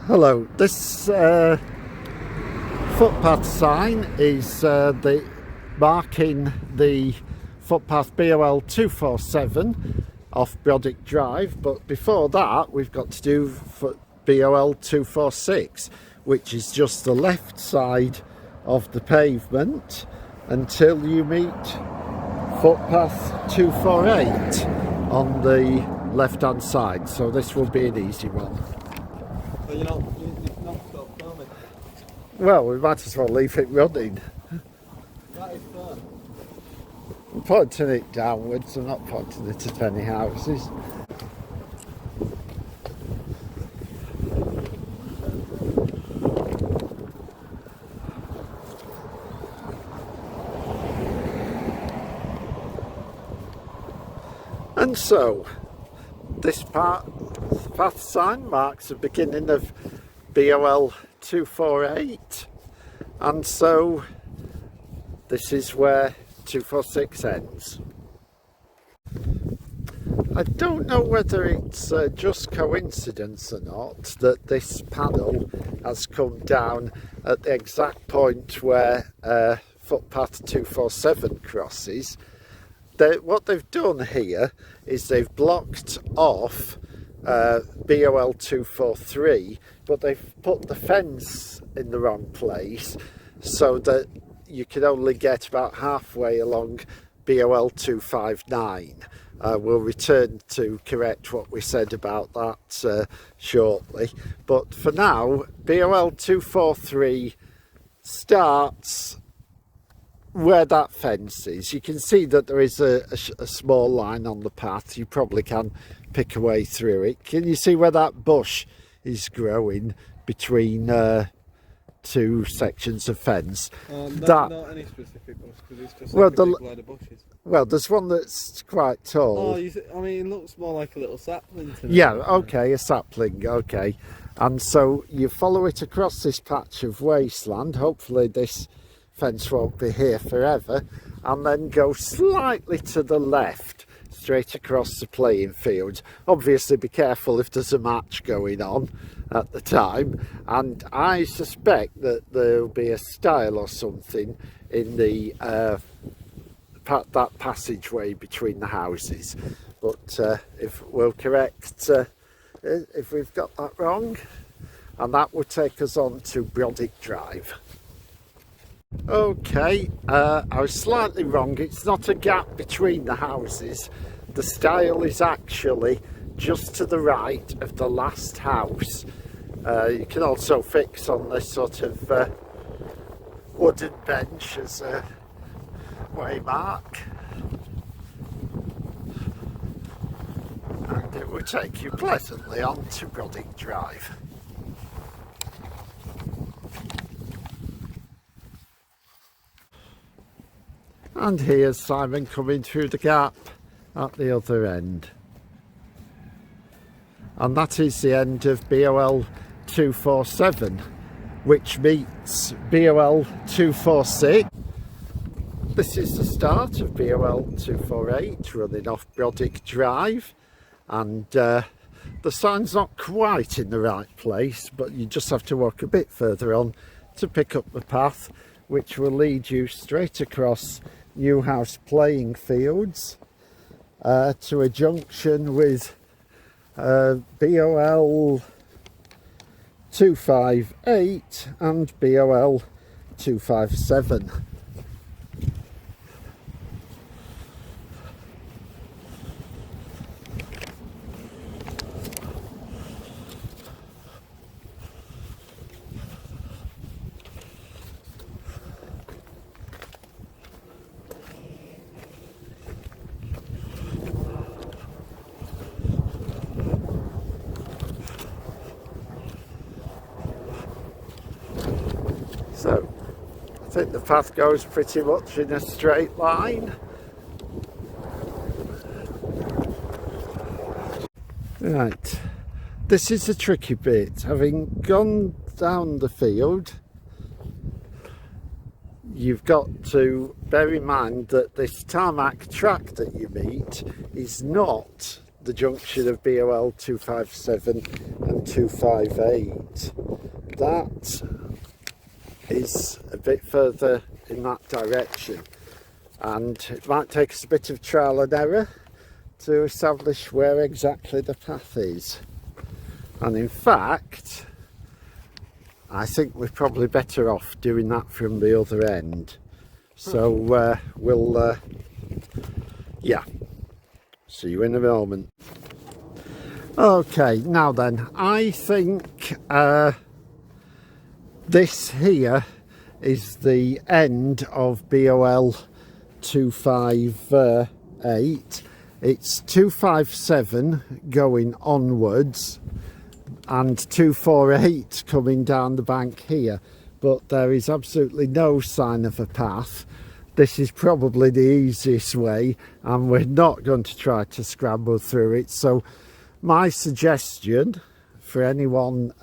Hello, this footpath sign is marking the footpath BOL 247 off Breigthmet Drive, but before that we've got to do BOL 246, which is just the left side of the pavement until you meet footpath 248 on the left hand side, so this will be an easy one. So you've not stopped filming? Well, we might as well leave it running. That is fun. I'm pointing it downwards, I'm not pointing it at any houses. And so, this path sign marks the beginning of BOL 248, and so this is where 246 ends. I don't know whether it's just coincidence or not that this panel has come down at the exact point where footpath 247 crosses. What they've done here is they've blocked off BOL 243, but they've put the fence in the wrong place so that you can only get about halfway along BOL 259. We'll return to correct what we said about that shortly, but for now BOL 243 starts where that fence is. You can see that there is a small line on the path. You probably can pick a way through it. Can you see where that bush is growing between two sections of fence? Not any specific bush, because it's just well, like a big load of bushes. Well, there's one that's quite tall. Oh, I mean, it looks more like a little sapling to me. Yeah, okay, a sapling, okay. And so you follow it across this patch of wasteland. Hopefully this fence won't be here forever, and then go slightly to the left straight across the playing field. Obviously be careful if there's a match going on at the time, and I suspect that there'll be a stile or something in the that passageway between the houses, but if we'll correct if we've got that wrong, and that will take us on to Breigthmet Drive. Okay, I was slightly wrong. It's not a gap between the houses. The stile is actually just to the right of the last house. You can also fix on this sort of wooden bench as a waymark, and it will take you pleasantly on to Breigthmet Drive. And here's Simon coming through the gap at the other end. And that is the end of BOL 247, which meets BOL 246. This is the start of BOL 248 running off Breigthmet Drive, and the sign's not quite in the right place, but you just have to walk a bit further on to pick up the path, which will lead you straight across Newhouse playing fields to a junction with BOL 258 and BOL 257. So I think the path goes pretty much in a straight line. Right, this is the tricky bit. Having gone down the field, you've got to bear in mind that this tarmac track that you meet is not the junction of BOL 257 and 258. That is a bit further in that direction, and it might take us a bit of trial and error to establish where exactly the path is. And in fact, I think we're probably better off doing that from the other end. So we'll yeah, see you in a moment. Okay, now then, I think this here is the end of BOL 258. It's 257 going onwards and 248 coming down the bank here, but there is absolutely no sign of a path. This is probably the easiest way, and we're not going to try to scramble through it. So my suggestion for anyone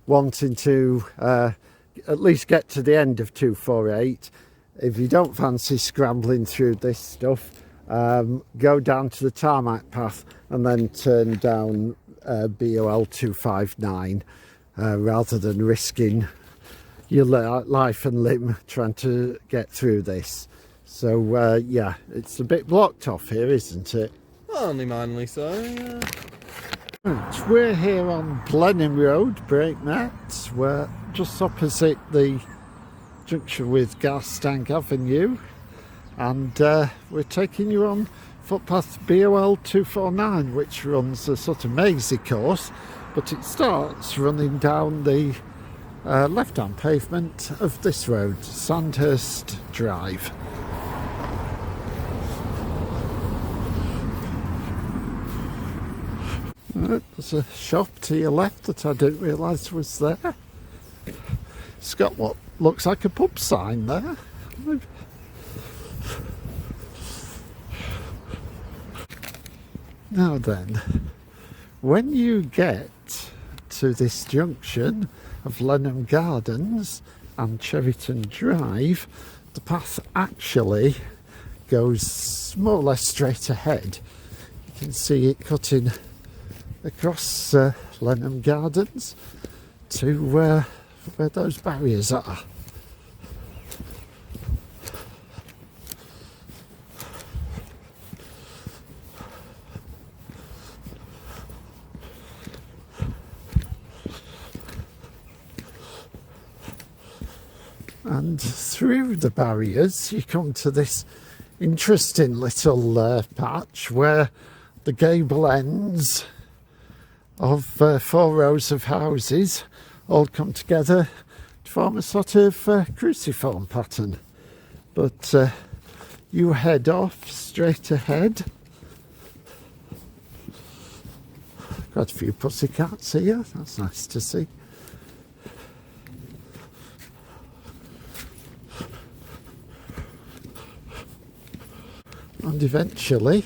wanting to at least get to the end of 248, if you don't fancy scrambling through this stuff, go down to the tarmac path and then turn down BOL 259 rather than risking your life and limb trying to get through this. So yeah, it's a bit blocked off here, isn't it? Only mainly so, yeah. Right, we're here on Blenheim Road, Breightmet. We're just opposite the junction with Garstang Avenue, and we're taking you on footpath BOL 249, which runs a sort of mazy course, but it starts running down the left-hand pavement of this road, Sandhurst Drive. There's a shop to your left that I didn't realise was there. It's got what looks like a pub sign there. Now then, when you get to this junction of Lenham Gardens and Cherryton Drive, the path actually goes more or less straight ahead. You can see it cutting across Lenham Gardens to where those barriers are. And through the barriers you come to this interesting little patch where the gable ends of 4 rows of houses all come together to form a sort of cruciform pattern. But you head off straight ahead. Got a few pussycats here, that's nice to see. And eventually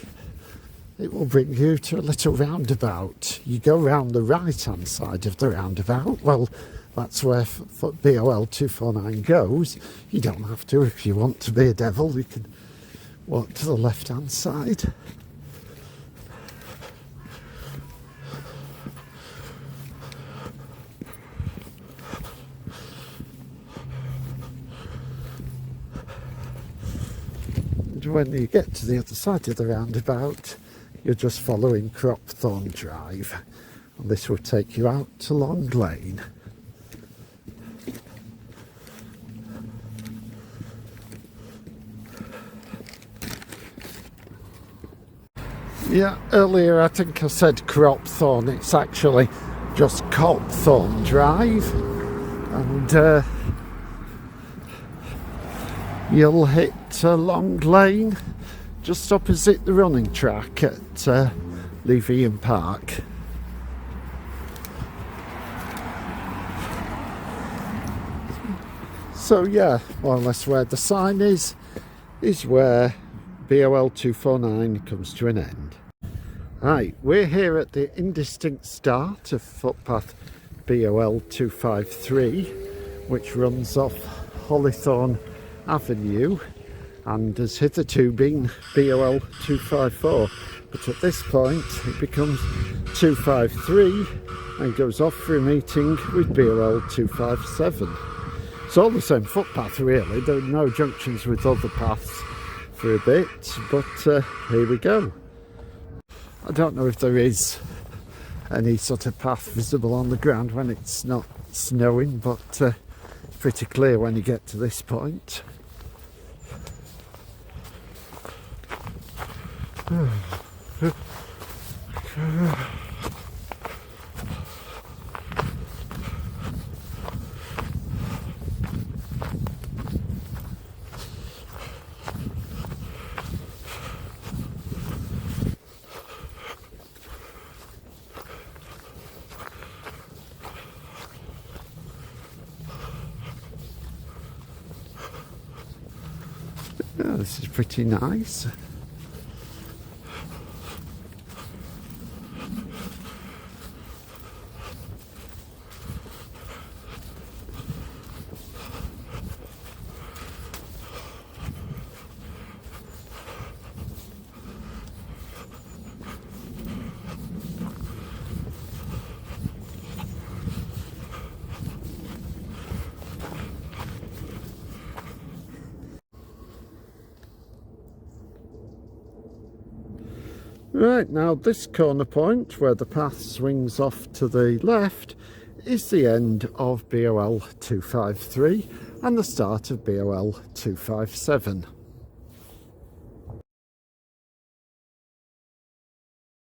it will bring you to a little roundabout. You go round the right hand side of the roundabout. Well, that's where BOL 249 goes. You don't have to if you want to be a devil. You can walk to the left hand side. And when you get to the other side of the roundabout, you're just following Cropthorne Drive, and this will take you out to Long Lane. Yeah, earlier I think I said Cropthorne, it's actually just Copthorne Drive, and you'll hit Long Lane just opposite the running track at Levian Park. So yeah, more or less where the sign is where BOL 249 comes to an end. Right, we're here at the indistinct start of footpath BOL 253, which runs off Hollythorne Avenue and has hitherto been BOL 254, but at this point it becomes 253 and goes off for a meeting with BOL 257. It's all the same footpath really, there are no junctions with other paths for a bit, but here we go. I don't know if there is any sort of path visible on the ground when it's not snowing, but pretty clear when you get to this point. Oh, this is pretty nice. Right, now this corner point where the path swings off to the left is the end of BOL 253 and the start of BOL 257.